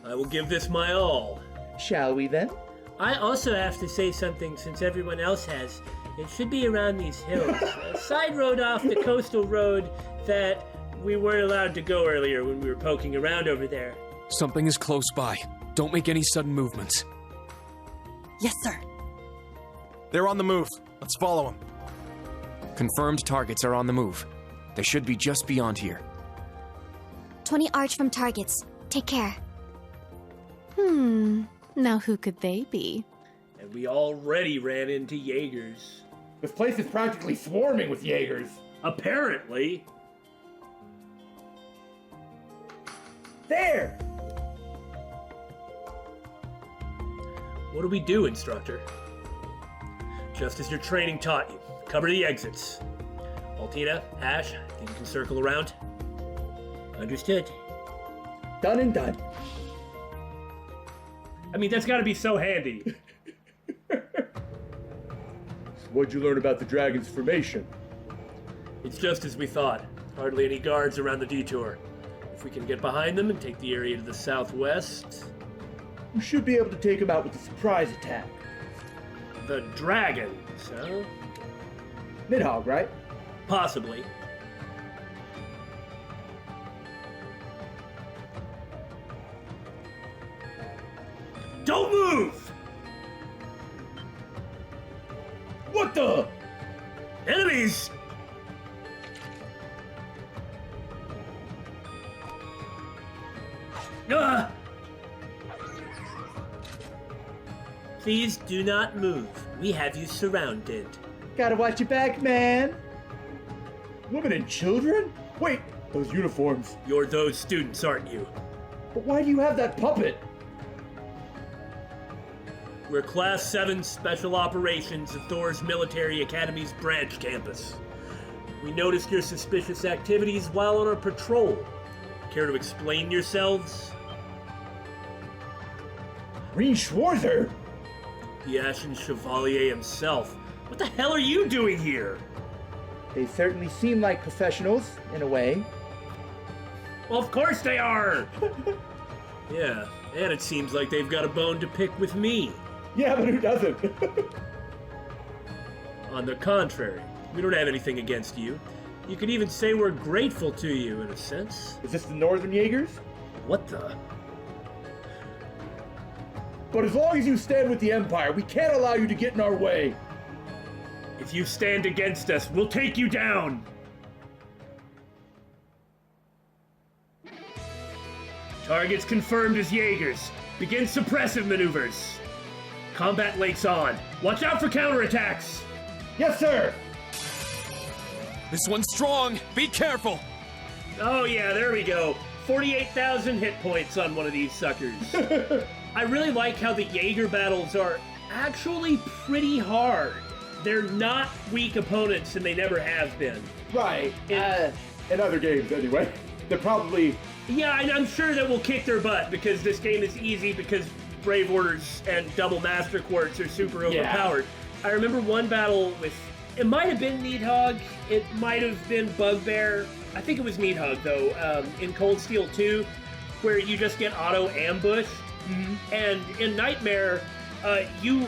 I will give this my all. Shall we then? I also have to say something since everyone else has. It should be around these hills. A side road off the coastal road that we weren't allowed to go earlier when we were poking around over there. Something is close by. Don't make any sudden movements. Yes, sir. They're on the move. Let's follow them. Confirmed targets are on the move. They should be just beyond here. 20 arch from targets. Take care. Now who could they be? And we already ran into Jaegers. This place is practically swarming with Jaegers. Apparently. There! What do we do, instructor? Just as your training taught you. Cover the exits. Altina, Ash, think you can circle around? Understood. Done and done. I mean, that's gotta be so handy. So what'd you learn about the dragon's formation? It's just as we thought. Hardly any guards around the detour. If we can get behind them and take the area to the southwest... We should be able to take him out with a surprise attack. The dragons, huh? Nidhogg, right? Possibly. Don't move! What the? Enemies! Ah! Please do not move. We have you surrounded. Gotta watch your back, man. Women and children? Wait, those uniforms. You're those students, aren't you? But why do you have that puppet? We're Class 7 Special Operations of Thor's Military Academy's branch campus. We noticed your suspicious activities while on our patrol. Care to explain yourselves? Green Schwarzer? The Ashen Chevalier himself. What the hell are you doing here? They certainly seem like professionals, in a way. Well, of course they are! Yeah, and it seems like they've got a bone to pick with me. Yeah, but who doesn't? On the contrary, we don't have anything against you. You could even say we're grateful to you, in a sense. Is this the Northern Jaegers? What the? But as long as you stand with the Empire, we can't allow you to get in our way. If you stand against us, we'll take you down! Targets confirmed as Jaegers. Begin suppressive maneuvers. Combat links on. Watch out for counterattacks! Yes, sir! This one's strong. Be careful. Oh yeah, there we go. 48,000 hit points on one of these suckers. I really like how the Jaeger battles are actually pretty hard. They're not weak opponents, and they never have been. Right. In other games, anyway. They're probably... Yeah, I'm sure that we'll kick their butt, because this game is easy because Brave Orders and Double Master Quartz are super overpowered. I remember one battle with... It might have been Needhog. It might have been Bugbear. I think it was Needhog, though, in Cold Steel 2, where you just get auto-ambushed. Mm-hmm. And in Nightmare, you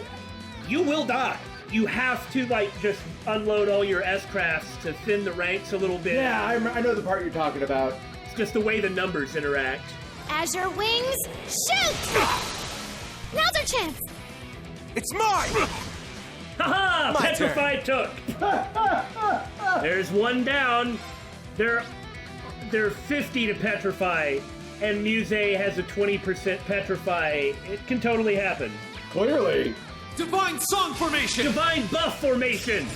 will die. You have to, like, just unload all your S-crafts to thin the ranks a little bit. Yeah, I know the part you're talking about. It's just the way the numbers interact. Azure Wings, shoot! Now's our chance! It's mine! Haha! My Petrified took! There's one down. They're 50 to petrify, and Musse has a 20% petrify. It can totally happen. Clearly. Divine Song Formation! Divine Buff Formation!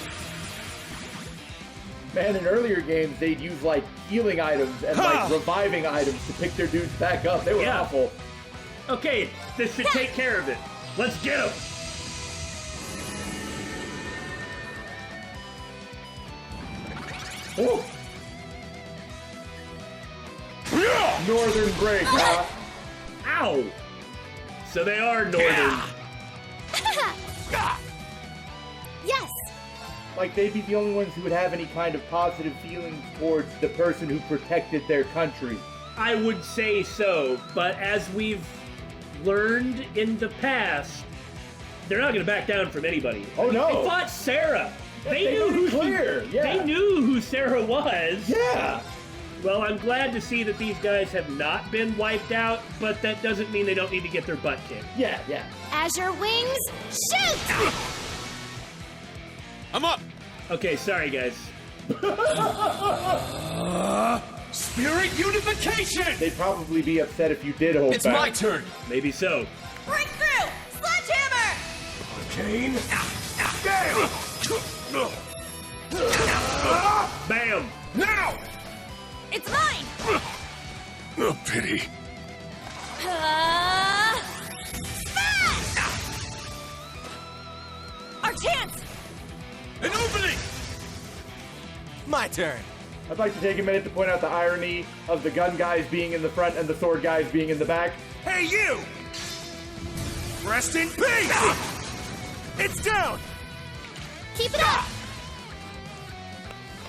Man, in earlier games, they'd use, like, healing items and, like, reviving items to pick their dudes back up. They were awful. Okay, this should take care of it. Let's get them! Oh. Northern break, huh? Ow! So they are northern. Yes! Like they'd be the only ones who would have any kind of positive feelings towards the person who protected their country. I would say so, but as we've learned in the past, they're not going to back down from anybody. Oh no! They fought Sarah. They knew who They knew who Sarah was. Yeah. Well, I'm glad to see that these guys have not been wiped out, but that doesn't mean they don't need to get their butt kicked. Yeah. Azure Wings, shoot! I'm up. Okay, sorry guys. Spirit Unification! They'd probably be upset if you did hold It's back. my turn. Maybe so. Breakthrough! Sledgehammer! Arcane. Bam! Now! It's mine! No pity. Our chance! An opening! My turn. I'd like to take a minute to point out the irony of the gun guys being in the front and the sword guys being in the back. Hey, you! Rest in peace! It's down! Keep it up!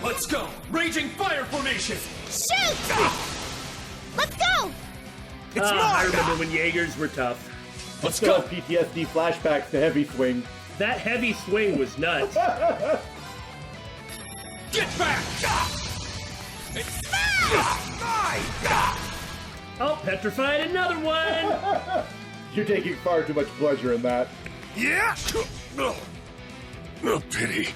Let's go. Raging Fire Formation. Shoot! Let's go! It's I mine! remember when Jaegers were tough. Let's Still go. have PTSD flashbacks to Heavy Swing. That heavy swing was nuts. Get back. It's mine! Oh, petrified another one! You're taking far too much pleasure in that. Yeah! No pity.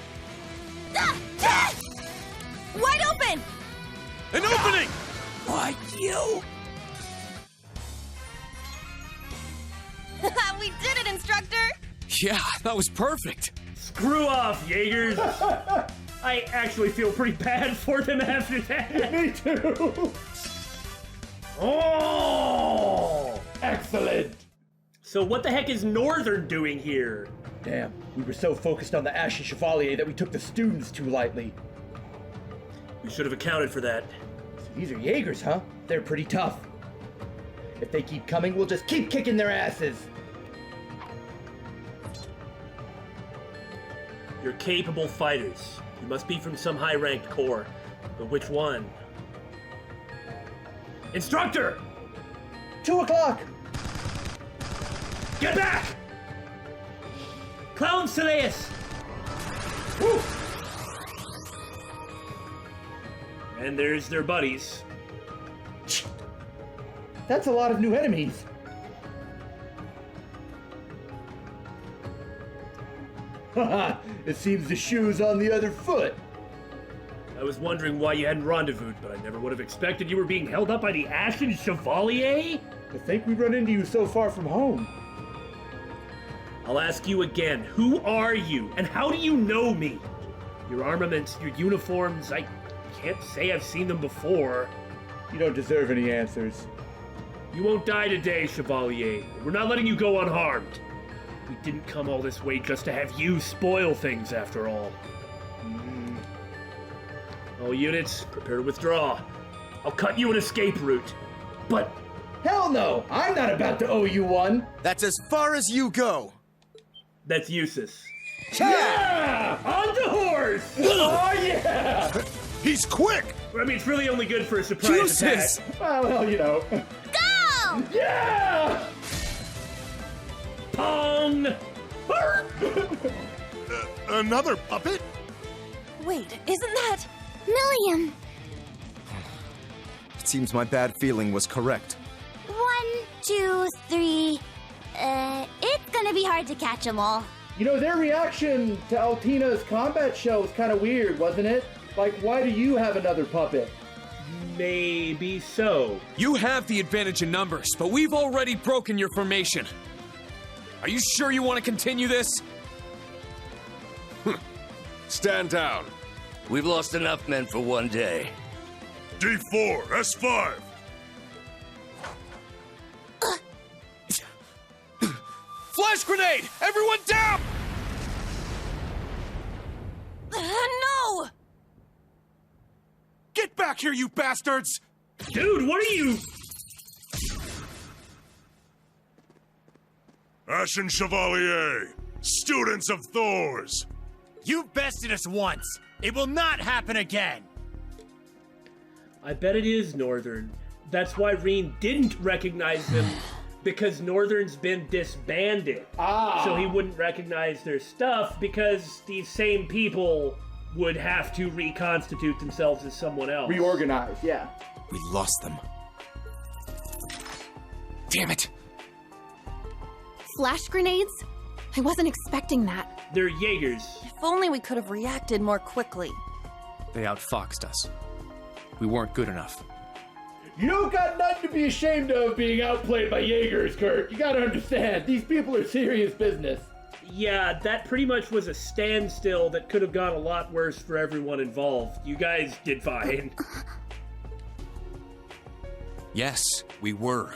Wide open! An opening! Why you? We did it, instructor! Yeah, that was perfect. Screw off, Jaegers! I actually feel pretty bad for them after that. Me too! Oh! Excellent! So what the heck is Northern doing here? Damn, we were so focused on the Ashen Chevalier that we took the students too lightly. We should have accounted for that. These are Jaegers, huh? They're pretty tough. If they keep coming, we'll just keep kicking their asses. You're capable fighters. You must be from some high-ranked corps. But which one? Instructor! 2 o'clock! Get back! Clown Sileus! Woo! And there's their buddies. That's a lot of new enemies. Haha, it seems the shoe's on the other foot. I was wondering why you hadn't rendezvoused, but I never would have expected you were being held up by the Ashen Chevalier? To think we run into you so far from home. I'll ask you again, who are you, and how do you know me? Your armaments, your uniforms, I can't say I've seen them before. You don't deserve any answers. You won't die today, Chevalier. We're not letting you go unharmed. We didn't come all this way just to have you spoil things, after all. All units, prepare to withdraw. I'll cut you an escape route. But Hell no! I'm not about to owe you one! That's as far as you go. that's useless. Yeah! On the horse! Oh yeah! He's quick! I mean, it's really only good for a surprise Juices! attack. Well, you know. Go! Yeah! Pong! Another puppet? Wait, isn't that... Milliam! It seems my bad feeling was correct. 1, 2, 3. It's gonna be hard to catch them all. You know, their reaction to Altina's combat show was kind of weird, wasn't it? Like, why do you have another puppet? Maybe so. You have the advantage in numbers, but we've already broken your formation. Are you sure you want to continue this? Stand down. We've lost enough men for one day. D4, S5. Flash grenade! Everyone down! No! Get back here, you bastards! Dude, what are you... Ashen Chevalier, students of Thor's. You've bested us once. It will not happen again. I bet it is Northern. That's why Reen didn't recognize them, because Northern's been disbanded. So he wouldn't recognize their stuff, because these same people would have to reconstitute themselves as someone else. Reorganize, yeah. We lost them. Damn it! Flash grenades? I wasn't expecting that. They're Jaegers. If only we could have reacted more quickly. They outfoxed us. We weren't good enough. You don't got nothing to be ashamed of being outplayed by Jaegers, Kurt. You gotta understand, these people are serious business. Yeah, that pretty much was a standstill that could have gone a lot worse for everyone involved. You guys did fine. Yes, we were.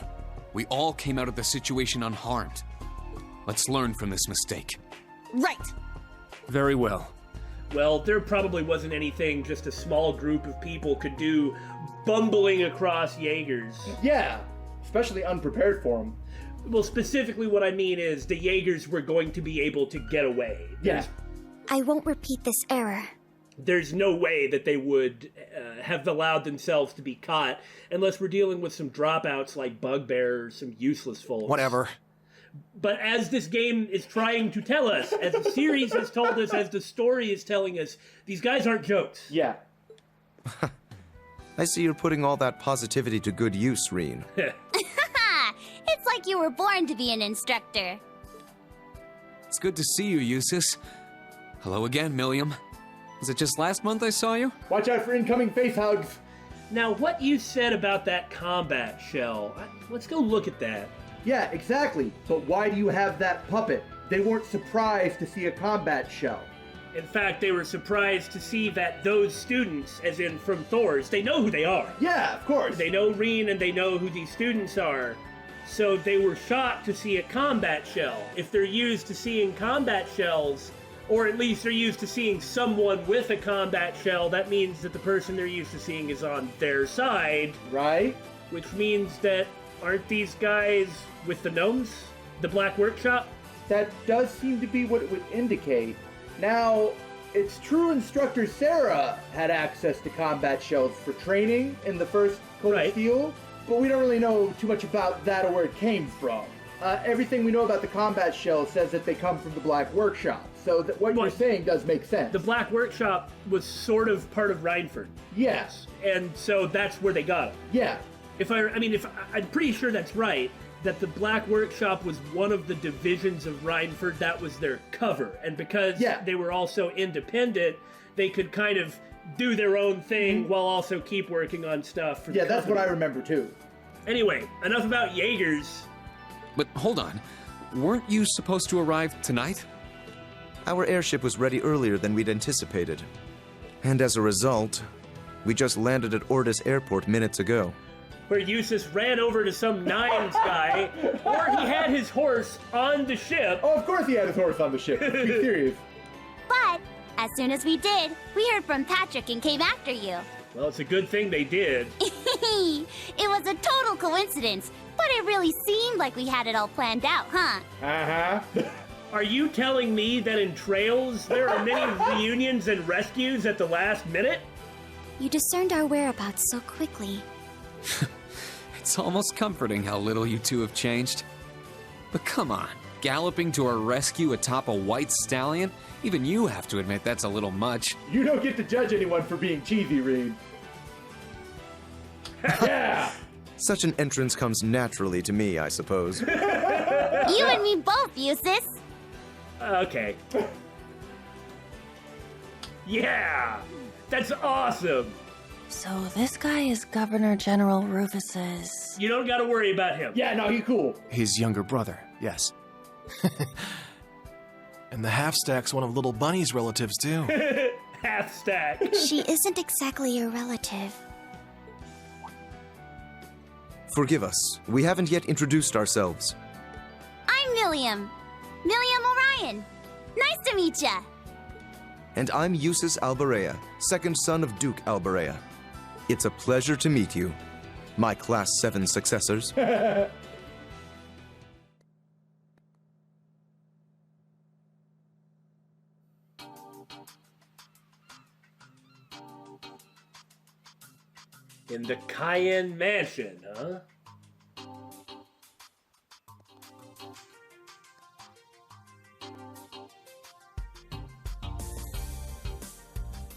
We all came out of the situation unharmed. Let's learn from this mistake. Right. Very well. Well, there probably wasn't anything just a small group of people could do bumbling across Jaegers. Yeah, especially unprepared for them. Well, specifically what I mean is the Jaegers were going to be able to get away. Yeah. I won't repeat this error. There's no way that they would have allowed themselves to be caught unless we're dealing with some dropouts like Bugbear or some useless folks. Whatever. But as this game is trying to tell us, as the series has told us, as the story is telling us, these guys aren't jokes. Yeah. I see you're putting all that positivity to good use, Reen. It's like you were born to be an instructor. It's good to see you, Eustace. Hello again, Milliam. Was it just last month I saw you? Watch out for incoming face hugs. Now, what you said about that combat shell, let's go look at that. Yeah, exactly. But why do you have that puppet? They weren't surprised to see a combat shell. In fact, they were surprised to see that those students, as in from Thor's, they know who they are. Yeah, of course. They know Reen and they know who these students are. So they were shocked to see a combat shell. If they're used to seeing combat shells, or at least they're used to seeing someone with a combat shell, that means that the person they're used to seeing is on their side. Right? Which means that, aren't these guys with the gnomes? The Black Workshop? That does seem to be what it would indicate. Now, it's true Instructor Sarah had access to combat shells for training in the first Code of Steel, but we don't really know too much about that or where it came from. Everything we know about the combat shells says that they come from the Black Workshop, so what you're saying does make sense. The Black Workshop was sort of part of Rhineford. Yes. And so that's where they got them. Yeah. I'm pretty sure that's right, that the Black Workshop was one of the divisions of Rhineford, that was their cover. And because they were also independent, they could kind of do their own thing while also keep working on stuff for the that's company. what I remember too. Anyway, enough about Jaegers. But hold on, weren't you supposed to arrive tonight? Our airship was ready earlier than we'd anticipated. And as a result, we just landed at Ordis Airport minutes ago. Where Eustace ran over to some Nines guy, or he had his horse on the ship. Oh, of course he had his horse on the ship. Be serious. But as soon as we did, we heard from Patrick and came after you. Well, it's a good thing they did. It was a total coincidence, but it really seemed like we had it all planned out, huh? Uh-huh. Are you telling me that in Trails there are many reunions and rescues at the last minute? You discerned our whereabouts so quickly. It's almost comforting how little you two have changed. But come on, galloping to our rescue atop a white stallion? Even you have to admit that's a little much. You don't get to judge anyone for being cheesy, Reed. Yeah! Such an entrance comes naturally to me, I suppose. You and me both, Eustace. Okay. Yeah! That's awesome! So this guy is Governor General Rufus's... You don't gotta worry about him. Yeah, no, he's cool. His younger brother, yes. And the half-stack's one of Little Bunny's relatives, too. Half-stack. She isn't exactly your relative. Forgive us, we haven't yet introduced ourselves. I'm Milliam. Milliam Orion. Nice to meet ya. And I'm Eustace Alberea, second son of Duke Alberea. It's a pleasure to meet you, my Class 7 successors. In the Cayenne Mansion, huh?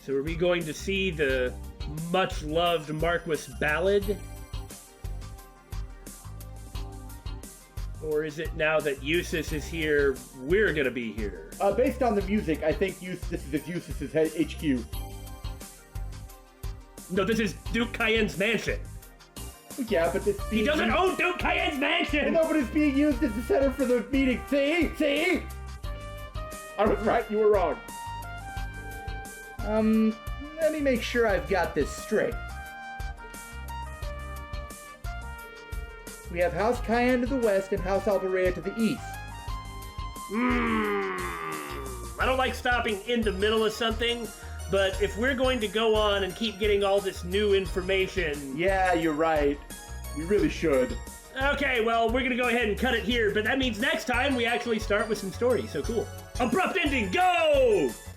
So are we going to see the much-loved Marquis Ballad? Or is it now that Eustace is here, we're gonna be here? Based on the music, I think this is Eustace's HQ. No, this is Duke Cayenne's mansion. Yeah, but this... He doesn't own Duke Cayenne's mansion! No, but it's being used as the center for the meeting. See? See? I was right, you were wrong. Let me make sure I've got this straight. We have House Cayenne to the west and House Alberea to the east. I don't like stopping in the middle of something, but if we're going to go on and keep getting all this new information... Yeah, you're right. We really should. Okay, well, we're gonna go ahead and cut it here, but that means next time we actually start with some story, so cool. Abrupt ending, go!